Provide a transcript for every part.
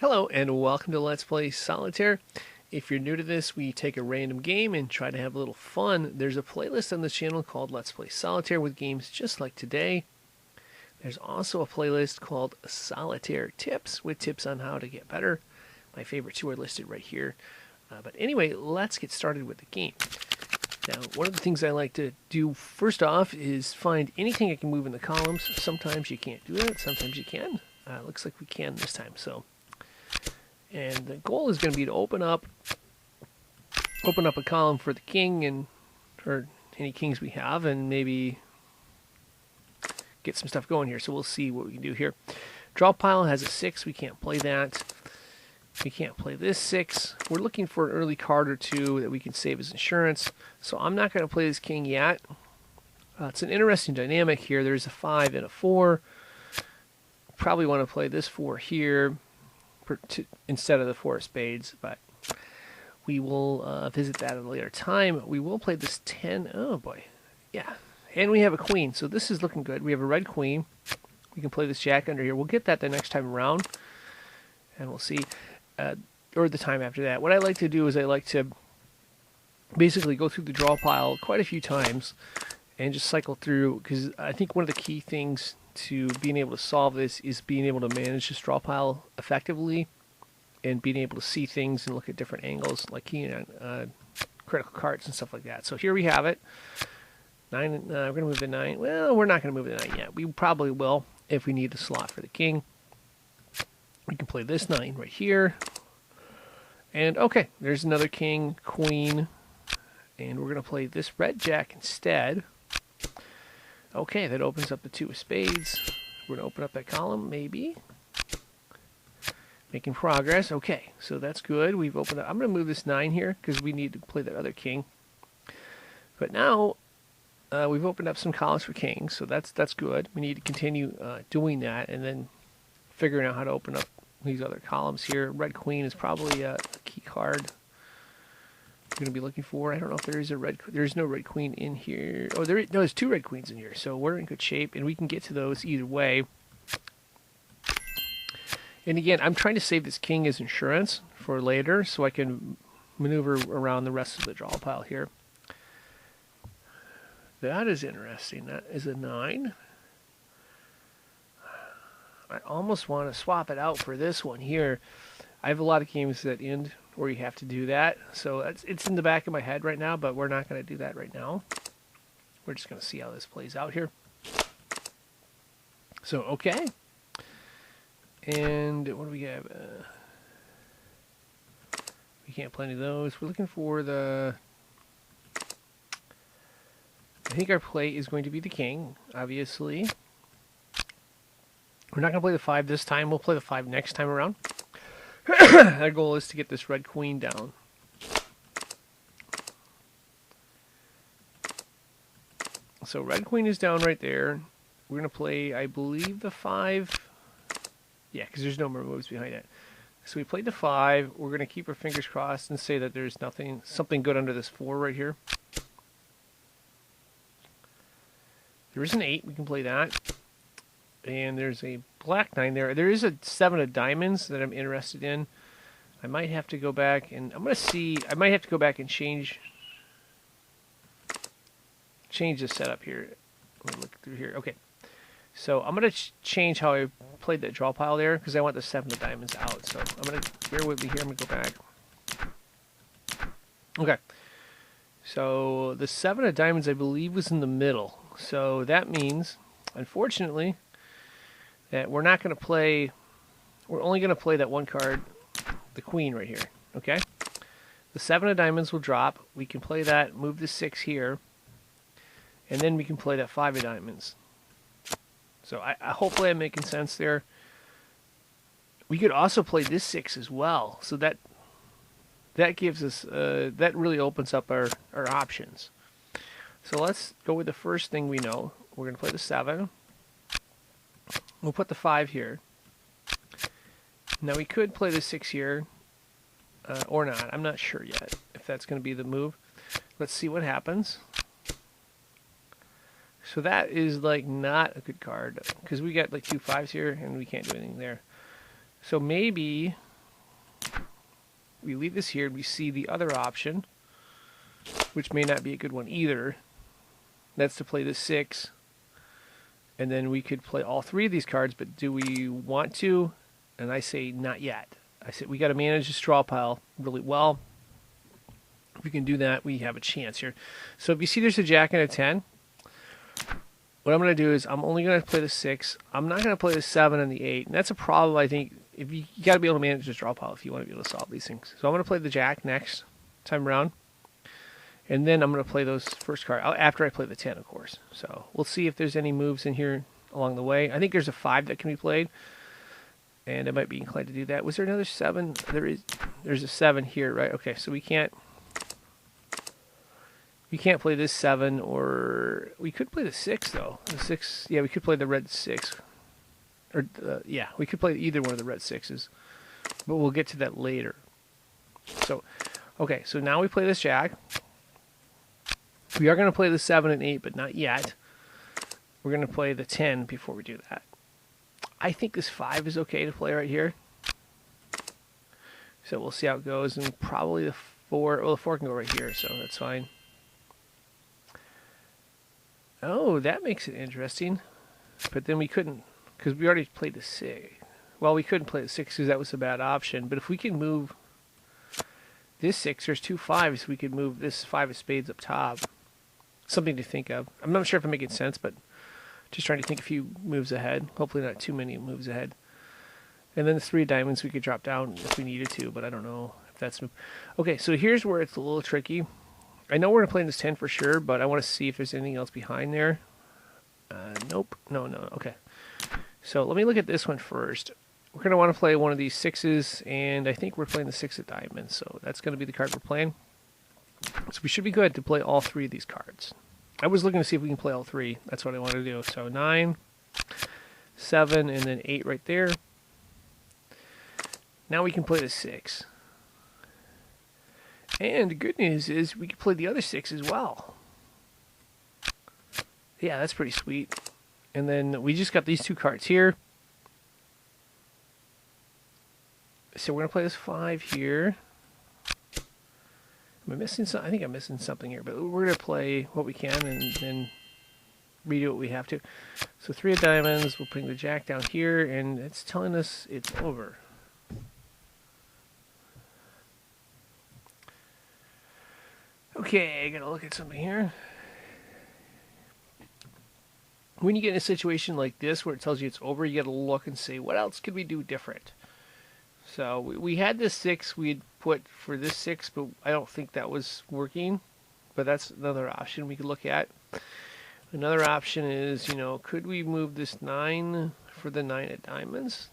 Hello and welcome to Let's Play Solitaire. If you're new to this, we take a random game and try to have a little fun. There's a playlist on this channel called Let's Play Solitaire with games just like today. There's also a playlist called Solitaire Tips with tips on how to get better. My favorite two are listed right here. But anyway, let's get started with the game. Now, one of the things I like to do first off is find anything I can move in the columns. Sometimes you can't do that, sometimes you can. Looks like we can this time, so. And the goal is going to be to open up a column for the king and or any kings we have, and maybe get some stuff going here. So we'll see what we can do here. Draw pile has a 6. We can't play that. We can't play this 6. We're looking for an early card or two that we can save as insurance. So I'm not going to play this king yet. It's an interesting dynamic here. There's a 5 and a 4. Probably want to play this 4 here instead of the 4 of spades, but we will visit that at a later time. We will play this 10. Oh boy, yeah, and we have a queen, so this is looking good. We have a red queen. We can play this jack under here. We'll get that the next time around, and we'll see, or the time after that. What I like to do is I like to basically go through the draw pile quite a few times and just cycle through, because I think one of the key things to being able to solve this is being able to manage this draw pile effectively and being able to see things and look at different angles, like keying on critical cards and stuff like that. So here we have it. 9. We're going to move the 9. Well, we're not going to move the 9 yet. We probably will if we need the slot for the king. We can play this 9 right here. And okay, there's another king, queen, and we're going to play this red jack instead. Okay, that opens up the 2 of spades. We're going to open up that column, maybe. Making progress. Okay, so that's good. We've opened up. I'm going to move this 9 here because we need to play that other king. But now we've opened up some columns for kings, so that's good. We need to continue doing that and then figuring out how to open up these other columns here. Red queen is probably a key card I'm going to be looking for. I don't know if there is a red. There's no red queen in here. Oh, no, there's 2 red queens in here, so we're in good shape, and we can get to those either way. And again, I'm trying to save this king as insurance for later, so I can maneuver around the rest of the draw pile here. That is interesting. That is a 9. I almost want to swap it out for this one here. I have a lot of games that end where you have to do that, so it's in the back of my head right now, but we're not going to do that right now. We're just going to see how this plays out here. So, okay. And what do we have? We can't play any of those. We're looking for the... I think our play is going to be the king, obviously. We're not going to play the 5 this time. We'll play the 5 next time around. Our goal is to get this red queen down. So red queen is down right there. We're going to play, I believe, the 5. Yeah, because there's no more moves behind it. So we played the 5. We're going to keep our fingers crossed and say that there's something good under this 4 right here. There is an 8. We can play that. And there's a black 9 there. There is a 7 of diamonds that I'm interested in. I might have to go back and I'm going to see. I might have to go back and change the setup here. Let me look through here. Okay, so I'm going to change how I played that draw pile there because I want the 7 of diamonds out. So I'm going to bear with me here. I'm going to go back. Okay, so the 7 of diamonds I believe was in the middle. So that means, unfortunately, that we're not going to play, we're only going to play that one card, the queen right here, okay? The 7 of diamonds will drop. We can play that, move the 6 here, and then we can play that 5 of diamonds. So I hopefully I'm making sense there. We could also play this 6 as well, so that gives us, that really opens up our options. So let's go with the first thing we know. We're going to play the 7. We'll put the 5 here. Now we could play the 6 here, or not. I'm not sure yet if that's going to be the move. Let's see what happens. So that is like not a good card because we got like 2 5s here and we can't do anything there. So maybe we leave this here and we see the other option, which may not be a good one either. That's to play the 6. And then we could play all 3 of these cards, but do we want to? And I say not yet. I said we got to manage the straw pile really well. If we can do that, we have a chance here. So if you see there's a jack and a 10, what I'm going to do is I'm only going to play the 6. I'm not going to play the 7 and the 8. And that's a problem, I think. If you got to be able to manage the straw pile if you want to be able to solve these things. So I'm going to play the jack next time around. And then I'm going to play those first card after I play the 10, of course. So we'll see if there's any moves in here along the way. I think there's a 5 that can be played. And I might be inclined to do that. Was there another 7? There's a 7 here, right? Okay, so we can't play this 7, or we could play the 6 though. The 6, yeah, we could play the red 6. Or yeah, we could play either one of the red 6s. But we'll get to that later. So, okay, so now we play this jack. We are going to play the 7 and 8, but not yet. We're going to play the 10 before we do that. I think this 5 is okay to play right here. So we'll see how it goes. And probably the 4, well, the 4 can go right here, so that's fine. Oh, that makes it interesting. But then we couldn't, because we already played the 6. Well, we couldn't play the 6 because that was a bad option. But if we can move this 6, there's 2 5s, we could move this 5 of spades up top. Something to think of. I'm not sure if I'm making sense, but just trying to think a few moves ahead. Hopefully not too many moves ahead. And then the 3 diamonds we could drop down if we needed to, but I don't know if that's... Okay, so here's where it's a little tricky. I know we're going to play this 10 for sure, but I want to see if there's anything else behind there. Nope. No. Okay. So let me look at this one first. We're going to want to play one of these 6s, and I think we're playing the 6 of diamonds, so that's going to be the card we're playing. So we should be good to play all 3 of these cards. I was looking to see if we can play all 3. That's what I want to do. So 9, 7, and then 8 right there. Now we can play the 6. And the good news is we can play the other 6 as well. Yeah, that's pretty sweet. And then we just got these 2 cards here. So we're going to play this 5 here. Am I missing something? I think I'm missing something here, but we're going to play what we can and then redo what we have to. So 3 of diamonds, we'll bring the jack down here, and it's telling us it's over. Okay, I gotta look at something here. When you get in a situation like this where it tells you it's over, you gotta look and say, what else could we do different? So we had this 6 we'd put for this 6, but I don't think that was working. But that's another option we could look at. Another option is, could we move this 9 for the 9 of diamonds?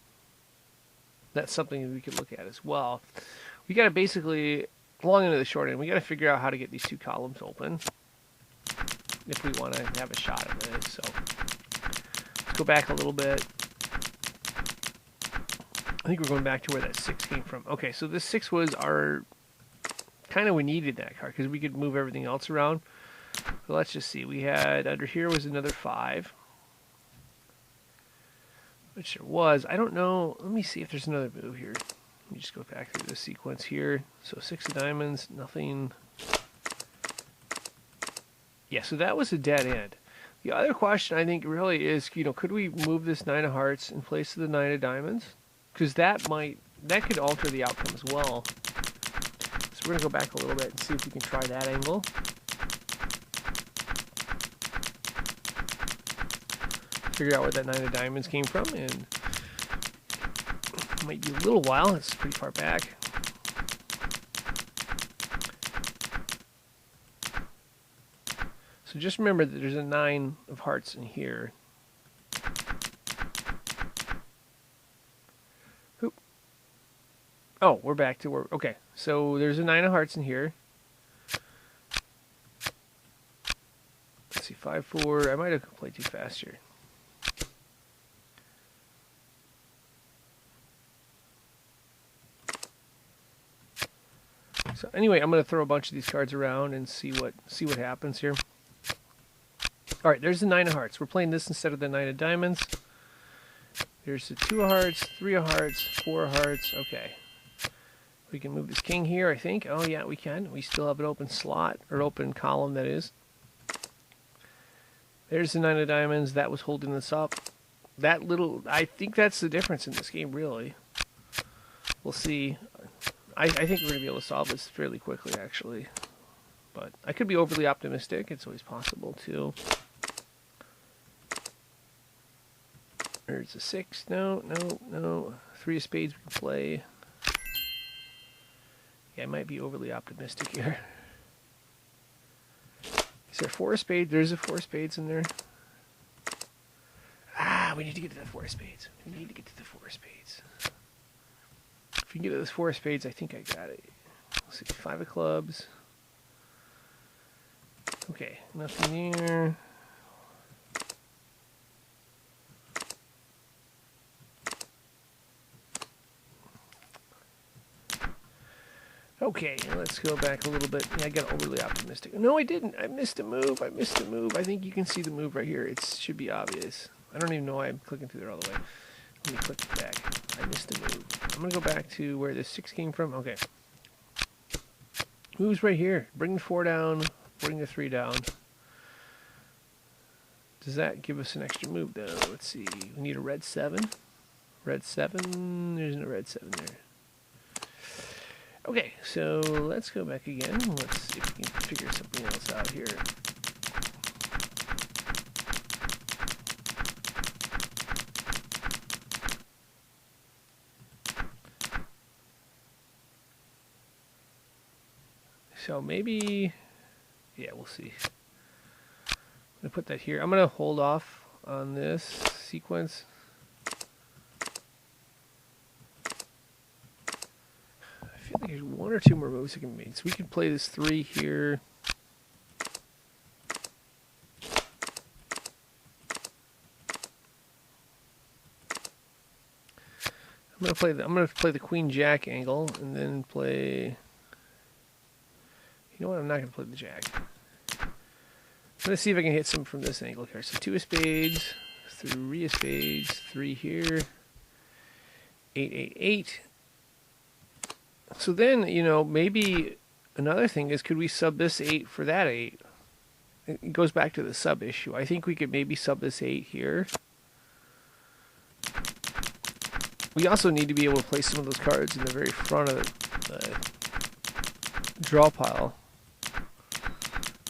That's something we could look at as well. We got to basically, long into the short end, we got to figure out how to get these 2 columns open if we want to have a shot at it. So let's go back a little bit. I think we're going back to where that 6 came from. Okay, so this 6 was our... Kind of we needed that card because we could move everything else around. So let's just see. We had... Under here was another 5. Which there was. I don't know. Let me see if there's another move here. Let me just go back through the sequence here. So 6 of diamonds. Nothing. Yeah, so that was a dead end. The other question I think really is, could we move this 9 of hearts in place of the 9 of diamonds? Because that could alter the outcome as well. So we're going to go back a little bit and see if we can try that angle. Figure out where that 9 of diamonds came from, and it might be a little while. It's pretty far back. So just remember that there's a 9 of hearts in here. Oh, we're back to where... Okay, so there's a 9 of hearts in here. Let's see, 5, 4... I might have played too fast here. So anyway, I'm going to throw a bunch of these cards around and see what happens here. All right, there's the 9 of hearts. We're playing this instead of the 9 of diamonds. There's the 2 of hearts, 3 of hearts, 4 of hearts. Okay. We can move this king here, I think. Oh, yeah, we can. We still have an open slot, or open column, that is. There's the 9 of diamonds. That was holding this up. That little... I think that's the difference in this game, really. We'll see. I think we're going to be able to solve this fairly quickly, actually. But I could be overly optimistic. It's always possible, too. There's a 6. No, no, no. 3 of spades we can play. Yeah, I might be overly optimistic here. Is there 4 of spades? There's a 4 of spades in there. Ah, we need to get to the 4 of spades. We need to get to the 4 of spades. If we can get to this 4 of spades, I think I got it. Let's see, 5 of clubs. Okay, nothing there. Okay, let's go back a little bit. Yeah, I got overly optimistic. No, I didn't. I missed a move. I missed a move. I think you can see the move right here. It should be obvious. I don't even know why I'm clicking through there all the way. Let me click back. I missed a move. I'm going to go back to where the 6 came from. Okay. Moves right here. Bring the 4 down. Bring the 3 down. Does that give us an extra move, though? Let's see. We need a red 7. Red 7. There's no red 7 there. Okay, so let's go back again. Let's see if we can figure something else out here. So maybe, yeah, we'll see. I'm going to put that here. I'm going to hold off on this sequence. I feel like there's 1 or 2 more moves that can be made. So we can play this 3 here. I'm gonna play the Queen Jack angle and then play. You know what? I'm not gonna play the Jack. I'm gonna see if I can hit some from this angle here. So 2 of spades, 3 of spades, 3 here, 8, 8, 8. So then, you know, maybe another thing is, could we sub this 8 for that 8? It goes back to the sub issue. I think we could maybe sub this 8 here. We also need to be able to play some of those cards in the very front of the draw pile,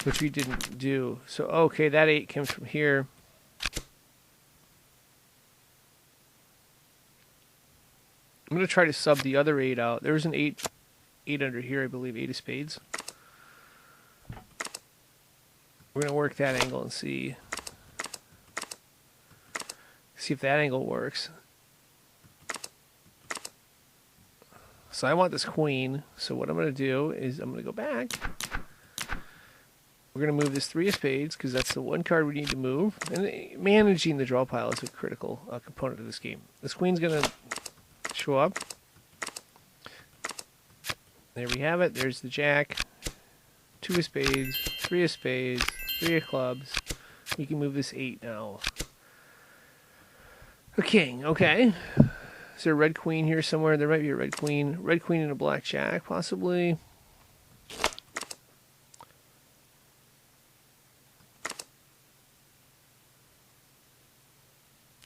which we didn't do. So, okay, that 8 comes from here. I'm going to try to sub the other 8 out. There's an 8 under here, I believe, 8 of spades. We're going to work that angle and see if that angle works. So I want this queen. So what I'm going to do is I'm going to go back. We're going to move this 3 of spades because that's the one card we need to move. And managing the draw pile is a critical component of this game. This queen's going to show up. There we have it. There's the Jack. 2 of spades, 3 of spades, 3 of clubs. We can move this 8 now. A king. Okay. Is there a red queen here somewhere? There might be a red queen. Red queen and a black Jack, possibly.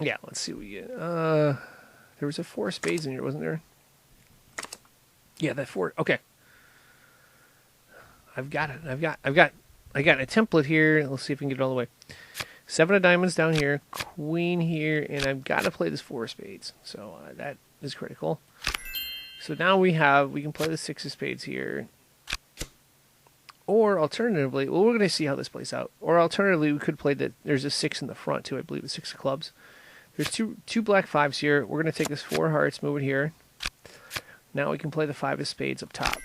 Yeah, let's see what we get. There was a 4 of spades in here, wasn't there? Yeah, that 4. Okay. I've got it. I got a template here. Let's see if we can get it all the way. 7 of diamonds down here, queen here, and I've got to play this 4 of spades. So that is critical. So now we can play the 6 of spades here. Or alternatively, well, we're going to see how this plays out. Or alternatively, we could play there's a 6 in the front too, I believe, the 6 of clubs. There's two black 5s here. We're going to take this 4 of hearts, move it here. Now we can play the 5 of spades up top.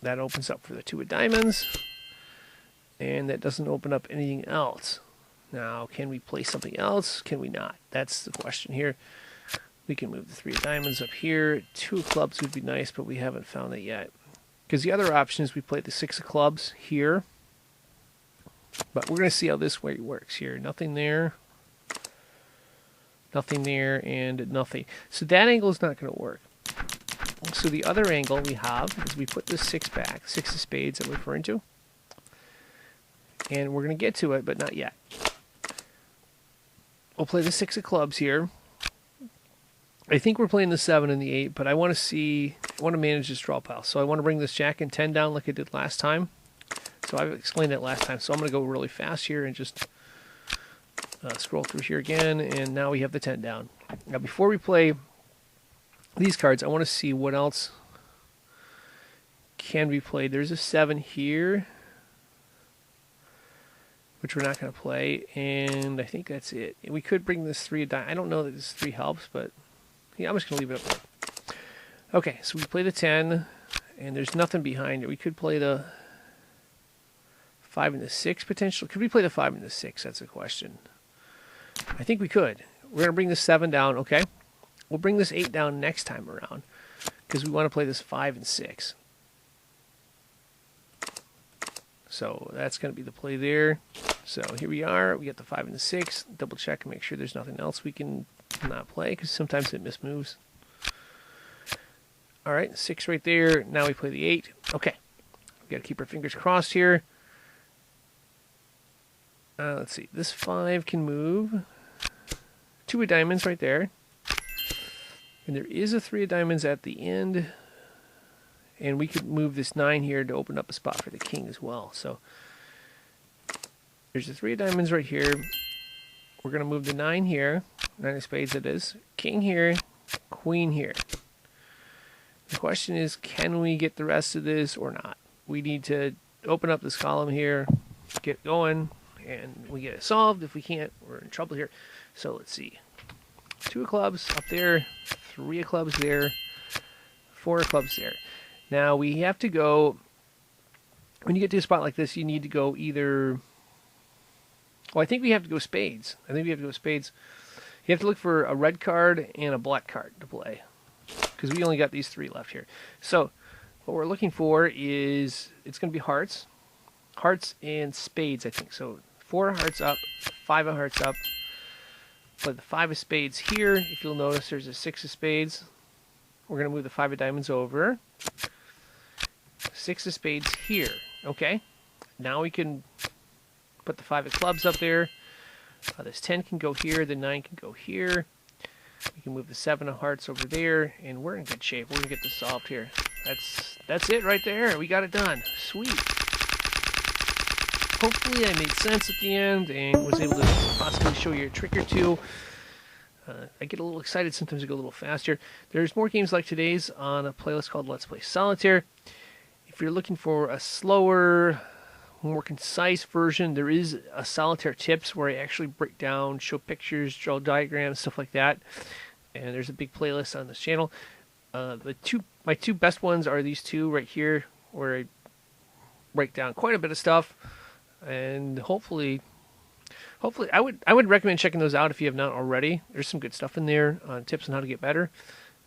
That opens up for the 2 of diamonds. And that doesn't open up anything else. Now, can we play something else? Can we not? That's the question here. We can move the 3 of diamonds up here. 2 of clubs would be nice, but we haven't found that yet. Because the other option is we play the 6 of clubs here. But we're going to see how this way works here. Nothing there. Nothing there, and nothing. So that angle is not going to work. So the other angle we have is we put this 6 back, 6 of spades that we're referring to. And we're going to get to it, but not yet. We'll play the 6 of clubs here. I think we're playing the 7 and the 8, but I want to manage this draw pile. So I want to bring this Jack and 10 down like I did last time. So I explained that last time. So I'm going to go really fast here and just scroll through here again. And now we have the 10 down. Now before we play these cards, I want to see what else can be played. There's a 7 here, which we're not going to play, and I think that's it. We could bring this 3 of diamonds. I don't know that this 3 helps, but yeah, I'm just going to leave it up there. Okay, so we play the 10, and there's nothing behind it. We could play the 5 and the 6 potentially. Could we play the 5 and the 6? That's a question. I think we could. We're going to bring the 7 down, okay? We'll bring this 8 down next time around because we want to play this 5 and 6. So that's going to be the play there. So here we are. We got the 5 and the 6. Double check and make sure there's nothing else we can not play because sometimes it mismoves. All right, 6 right there. Now we play the 8. Okay. We got to keep our fingers crossed here. Let's see. This 5 can move. 2 of diamonds right there. And there is a 3 of diamonds at the end. And we could move this 9 here to open up a spot for the king as well. So there's the 3 of diamonds right here. We're going to move the 9 here. 9 of spades it is. King here. Queen here. The question is, can we get the rest of this or not? We need to open up this column here, get going, and we get it solved. If we can't, we're in trouble here. So let's see. 2 of clubs up there. 3 of clubs there. 4 of clubs there. Now we have to go, when you get to a spot like this, you need to go either, well, I think we have to go spades. I think we have to go spades. You have to look for a red card and a black card to play because we only got these 3 left here. So what we're looking for is, it's going to be hearts. Hearts and spades, I think. So 4 of hearts up, 5 of hearts up. Play the 5 of spades here. If you'll notice, there's a 6 of spades. We're going to move the 5 of diamonds over. 6 of spades here. Okay. Now we can put the 5 of clubs up there. This 10 can go here. The 9 can go here. We can move the 7 of hearts over there. And we're in good shape. We're going to get this solved here. That's it right there. We got it done. Sweet. Hopefully I made sense at the end and was able to possibly show you a trick or two. I get a little excited. Sometimes I go a little faster. There's more games like today's on a playlist called Let's Play Solitaire. If you're looking for a slower, more concise version, there is a Solitaire Tips where I actually break down, show pictures, draw diagrams, stuff like that. And there's a big playlist on this channel. My 2 best ones are these 2 right here, where I break down quite a bit of stuff. And hopefully I would recommend checking those out if you have not already. There's some good stuff in there on tips on how to get better.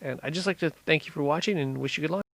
And I'd just like to thank you for watching and wish you good luck.